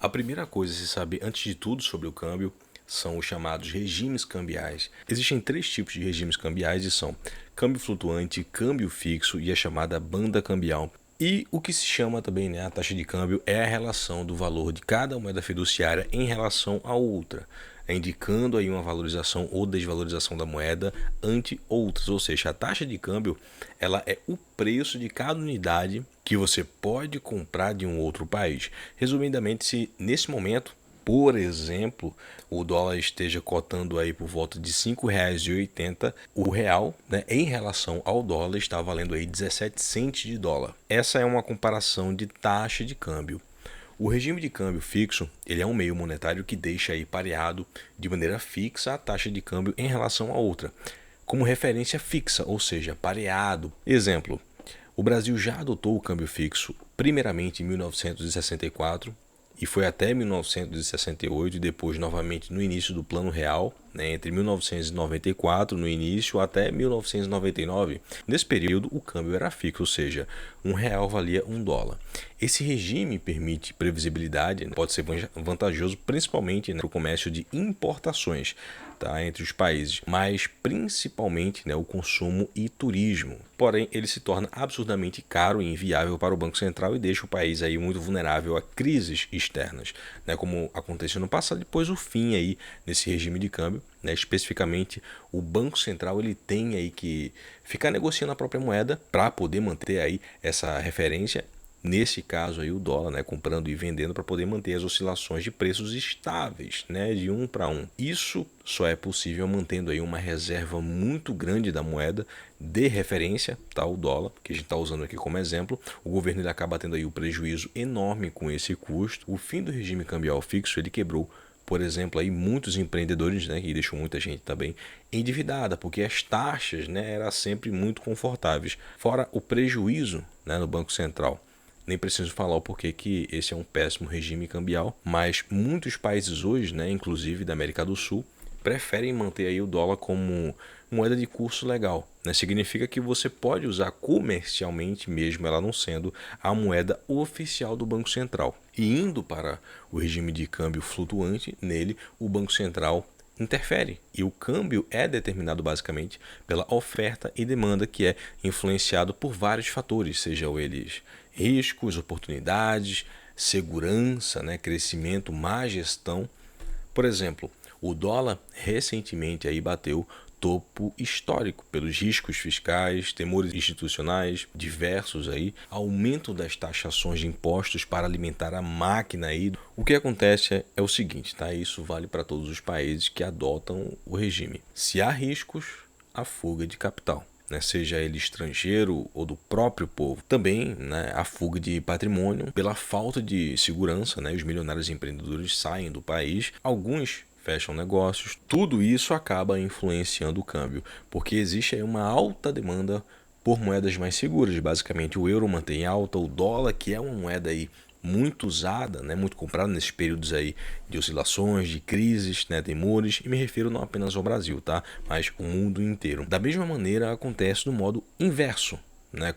A primeira coisa a se saber antes de tudo sobre o câmbio são os chamados regimes cambiais. Existem três tipos de regimes cambiais e são câmbio flutuante, câmbio fixo e a chamada banda cambial. E o que se chama também, a taxa de câmbio é a relação do valor de cada moeda fiduciária em relação à outra, indicando aí uma valorização ou desvalorização da moeda ante outras, ou seja, a taxa de câmbio ela é o preço de cada unidade que você pode comprar de um outro país. Resumidamente, se nesse momento, por exemplo, o dólar esteja cotando aí por volta de R$ 5,80, o real, em relação ao dólar, está valendo aí 17 centes de dólar. Essa é uma comparação de taxa de câmbio. O regime de câmbio fixo, ele é um meio monetário que deixa aí pareado de maneira fixa a taxa de câmbio em relação a outra, como referência fixa, ou seja, pareado. Exemplo, o Brasil já adotou o câmbio fixo primeiramente em 1964 e foi até 1968 e depois novamente no início do Plano Real, entre 1994 no início até 1999. Nesse período o câmbio era fixo, ou seja, R$ 1 valia $1. Esse regime permite previsibilidade, pode ser vantajoso principalmente para o comércio de importações, entre os países, mas principalmente o consumo e turismo. Porém, ele se torna absurdamente caro e inviável para o Banco Central e deixa o país aí muito vulnerável a crises externas, como aconteceu no passado, depois o fim aí nesse regime de câmbio. Especificamente, o Banco Central ele tem aí que ficar negociando a própria moeda para poder manter aí essa referência. Nesse caso aí o dólar, comprando e vendendo para poder manter as oscilações de preços estáveis, de um para um. Isso só é possível mantendo aí uma reserva muito grande da moeda de referência, o dólar, que a gente está usando aqui como exemplo. O governo ele acaba tendo aí um prejuízo enorme com esse custo. O fim do regime cambial fixo ele quebrou, por exemplo, aí muitos empreendedores, e deixou muita gente também endividada, porque as taxas, eram sempre muito confortáveis. Fora o prejuízo, no Banco Central. Nem preciso falar o porquê que esse é um péssimo regime cambial, mas muitos países hoje, inclusive da América do Sul, preferem manter aí o dólar como moeda de curso legal. Significa que você pode usar comercialmente, mesmo ela não sendo a moeda oficial do Banco Central. E indo para o regime de câmbio flutuante, nele o Banco Central interfere e o câmbio é determinado basicamente pela oferta e demanda, que é influenciado por vários fatores, sejam eles riscos, oportunidades, segurança, crescimento, má gestão. Por exemplo, o dólar recentemente aí bateu topo histórico pelos riscos fiscais, temores institucionais diversos aí, aumento das taxações de impostos para alimentar a máquina aí. O que acontece é o seguinte, Isso vale para todos os países que adotam o regime. Se há riscos, há fuga de capital. Seja ele estrangeiro ou do próprio povo. Também a fuga de patrimônio pela falta de segurança, os milionários empreendedores saem do país, alguns fecham negócios. Tudo isso acaba influenciando o câmbio, porque existe aí uma alta demanda por moedas mais seguras. Basicamente o euro mantém alta, o dólar, que é uma moeda aí muito usada, muito comprada nesses períodos aí de oscilações, de crises, temores, e me refiro não apenas ao Brasil, mas o mundo inteiro. Da mesma maneira acontece no modo inverso,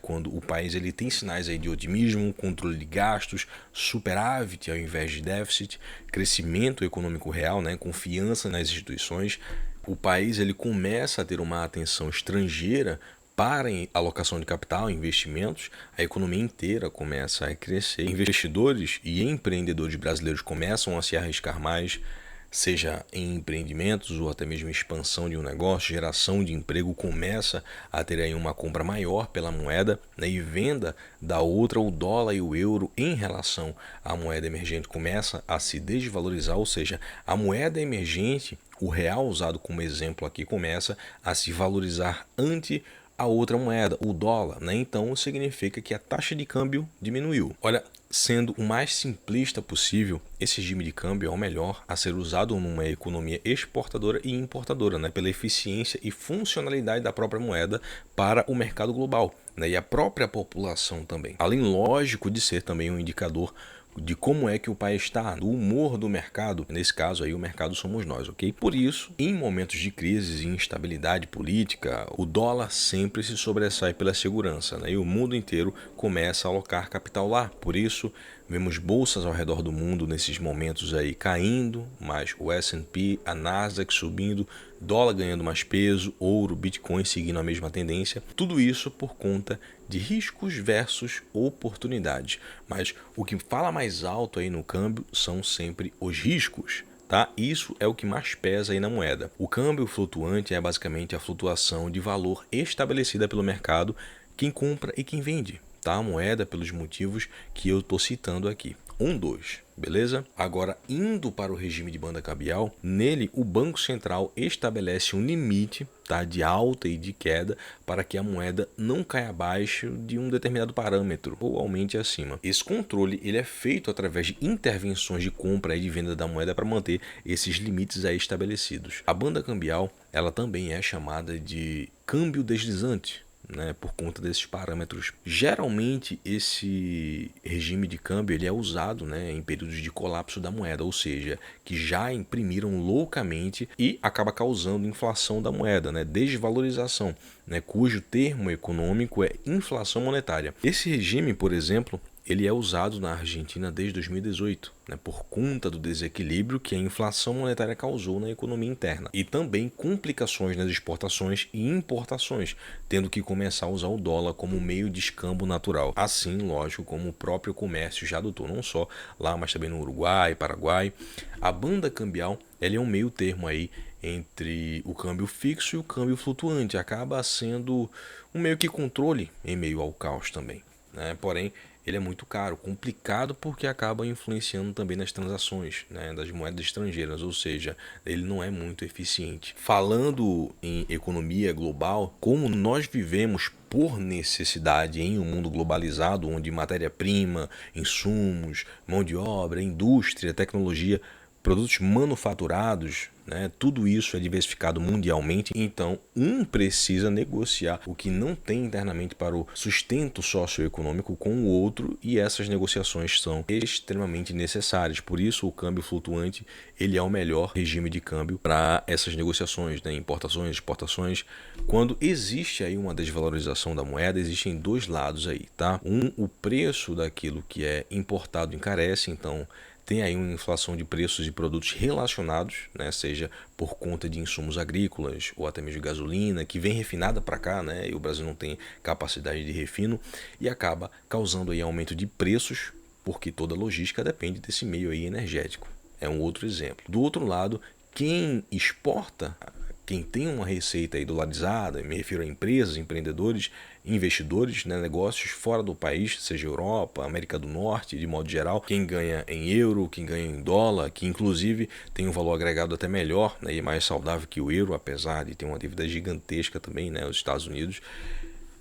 quando o país ele tem sinais aí de otimismo, controle de gastos, superávit ao invés de déficit, crescimento econômico real, confiança nas instituições, o país ele começa a ter uma atenção estrangeira para alocação de capital, investimentos, a economia inteira começa a crescer. Investidores e empreendedores brasileiros começam a se arriscar mais, seja em empreendimentos ou até mesmo expansão de um negócio, geração de emprego, começa a ter aí uma compra maior pela moeda, e venda da outra. O dólar e o euro em relação à moeda emergente começa a se desvalorizar, ou seja, a moeda emergente, o real usado como exemplo aqui, começa a se valorizar ante a outra moeda, o dólar, Então significa que a taxa de câmbio diminuiu. Olha, sendo o mais simplista possível, esse regime de câmbio é o melhor a ser usado numa economia exportadora e importadora, pela eficiência e funcionalidade da própria moeda para o mercado global, e a própria população também. Além, lógico, de ser também um indicador de como é que o país está, do humor do mercado. Nesse caso aí o mercado somos nós, ok? Por isso, em momentos de crise e instabilidade política, o dólar sempre se sobressai pela segurança, E o mundo inteiro começa a alocar capital lá. Por isso, Vemos bolsas ao redor do mundo nesses momentos aí caindo, mas o S&P, a Nasdaq subindo, dólar ganhando mais peso, ouro, Bitcoin seguindo a mesma tendência. Tudo isso por conta de riscos versus oportunidades. Mas o que fala mais alto aí no câmbio são sempre os riscos. Tá? Isso é o que mais pesa aí na moeda. O câmbio flutuante é basicamente a flutuação de valor estabelecida pelo mercado, quem compra e quem vende, tá? A moeda pelos motivos que eu estou citando aqui. 2, beleza? Agora, indo para o regime de banda cambial, nele o Banco Central estabelece um limite, tá, de alta e de queda para que a moeda não caia abaixo de um determinado parâmetro ou aumente acima. Esse controle ele é feito através de intervenções de compra e de venda da moeda para manter esses limites aí estabelecidos. A banda cambial ela também é chamada de câmbio deslizante, né, por conta desses parâmetros. Geralmente esse regime de câmbio ele é usado, né, em períodos de colapso da moeda, ou seja, que já imprimiram loucamente e acaba causando inflação da moeda, né, desvalorização, né, cujo termo econômico é inflação monetária. Esse regime, por exemplo, ele é usado na Argentina desde 2018, né, por conta do desequilíbrio que a inflação monetária causou na economia interna e também complicações nas exportações e importações, tendo que começar a usar o dólar como meio de escambo natural. Assim, lógico, como o próprio comércio já adotou, não só lá, mas também no Uruguai, Paraguai. A banda cambial ela é um meio termo aí entre o câmbio fixo e o câmbio flutuante, acaba sendo um meio que controle em meio ao caos também, né? Porém, ele é muito caro, complicado porque acaba influenciando também nas transações, né, das moedas estrangeiras, ou seja, ele não é muito eficiente. Falando em economia global, como nós vivemos por necessidade em um mundo globalizado, onde matéria-prima, insumos, mão de obra, indústria, tecnologia, produtos manufaturados, né, tudo isso é diversificado mundialmente, então um precisa negociar o que não tem internamente para o sustento socioeconômico com o outro, e essas negociações são extremamente necessárias. Por isso o câmbio flutuante ele é o melhor regime de câmbio para essas negociações, né, importações, exportações. Quando existe aí uma desvalorização da moeda, existem dois lados aí, tá? O preço daquilo que é importado encarece, então tem aí uma inflação de preços de produtos relacionados, né, seja por conta de insumos agrícolas ou até mesmo de gasolina, que vem refinada para cá, né, e o Brasil não tem capacidade de refino, e acaba causando aí aumento de preços, porque toda a logística depende desse meio aí energético. É um outro exemplo. Do outro lado, quem exporta, quem tem uma receita aí dolarizada, me refiro a empresas, empreendedores, investidores, né, negócios fora do país, seja Europa, América do Norte, de modo geral, quem ganha em euro, quem ganha em dólar, que inclusive tem um valor agregado até melhor, né, e mais saudável que o euro, apesar de ter uma dívida gigantesca também, né, os Estados Unidos,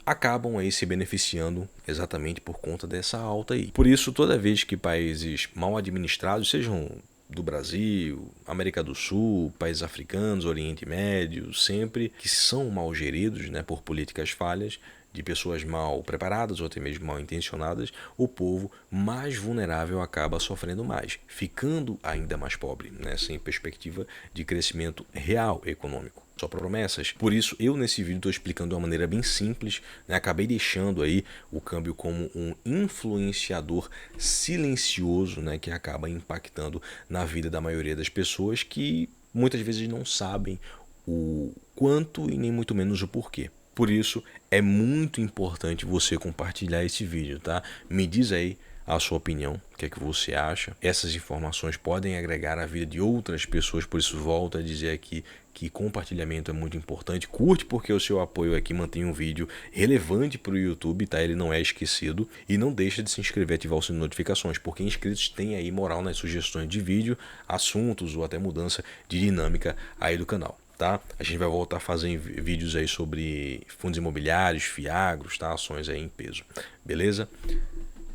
acabam aí se beneficiando exatamente por conta dessa alta aí. Por isso, toda vez que países mal administrados, sejam do Brasil, América do Sul, países africanos, Oriente Médio, sempre que são mal geridos, né, por políticas falhas, de pessoas mal preparadas ou até mesmo mal intencionadas, o povo mais vulnerável acaba sofrendo mais, ficando ainda mais pobre, né, sem perspectiva de crescimento real econômico. Só promessas. Por isso, eu nesse vídeo estou explicando de uma maneira bem simples, né? Acabei deixando aí o câmbio como um influenciador silencioso, né? Que acaba impactando na vida da maioria das pessoas que muitas vezes não sabem o quanto e nem muito menos o porquê. Por isso, é muito importante você compartilhar esse vídeo, tá? Me diz aí a sua opinião, o que é que você acha. Essas informações podem agregar a vida de outras pessoas, por isso volto a dizer aqui que compartilhamento é muito importante. Curte, porque o seu apoio aqui mantém um vídeo relevante para o YouTube, tá? Ele não é esquecido. E não deixa de se inscrever e ativar o sino de notificações, porque inscritos têm aí moral nas sugestões de vídeo, assuntos ou até mudança de dinâmica aí do canal. Tá? A gente vai voltar a fazer vídeos aí sobre fundos imobiliários, fiagros, tá? Ações aí em peso. Beleza?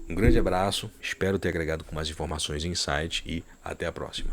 Um grande abraço, espero ter agregado com mais informações e insights e até a próxima.